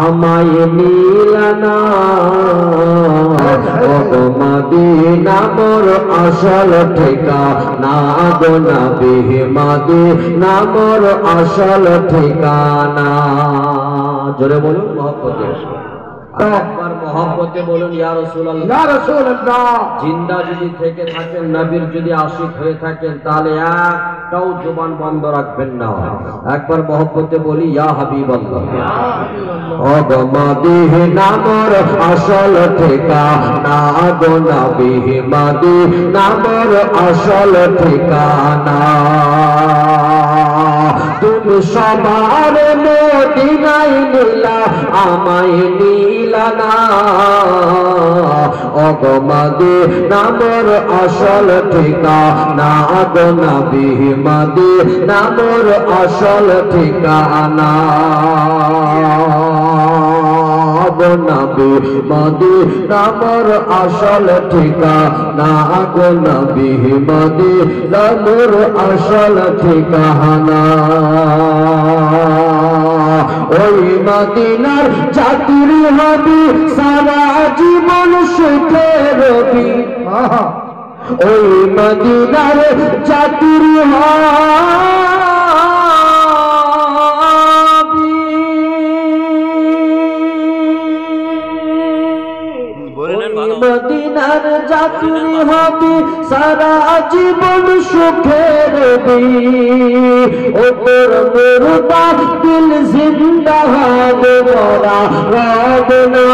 আমায় নীলানা মদিনা মোর আসল ঠিকানা গো নবী মদিনা মোর আসল ঠিকানা। জোরে বলুন মহব্বতে, একবার মহব্বতে বলুন ইয়া রাসূলুল্লাহ, ইয়া রাসূলুল্লাহ। জিন্দা যদি থেকে থাকেন, নবীর যদি আশিক হয়ে থাকেন, তাহলে একটাও জবান বন্ধ রাখবেন না। একবার মহব্বতে বলি ইয়া হাবিবাল্লাহ, ও গো মদিনা মোর আসল ঠিকানা গো নবী মদিনা মোর আসল ঠিকানা। তুমি সবার মদিনায় নীলা আমায় নীলানা ও গো মদিনা মোর আসল ঠিকানা গো নবী মদিনা মোর আসল ঠিকানা। গো নবী মদিনা মোর আসল ঠিকানা গো নবী মদিনা মোর আসল ঠিকানা। ওই মদিনার চাতুরি হবি সারা জীবন সুখে রবি। ওই মদিনার চাতুরি মদিনার যাত্রী হবি সারা জীবন সুখে রবি। ও তোর মুর্দা দিল জিন্দা হবে মোরা রব না।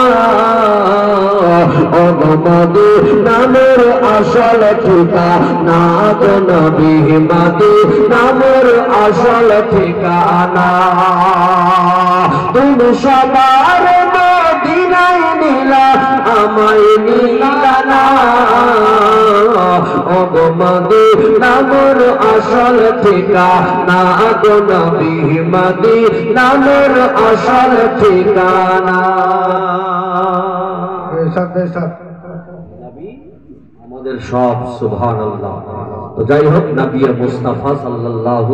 ও গো মদিনা মোর আসল ঠিকানা গো নবী মদিনা মোর আসল ঠিকানা। তুমি সবার মদিনায় নীলা আমায় নীলানা ও গো মদিনা মোর আসল ঠিকানা গো নবী মদিনা মোর আসল ঠিকানা। আমাদের সব সুবহানাল্লাহ। তো যাই হোক, নবী মুস্তাফা সাল্লাল্লাহু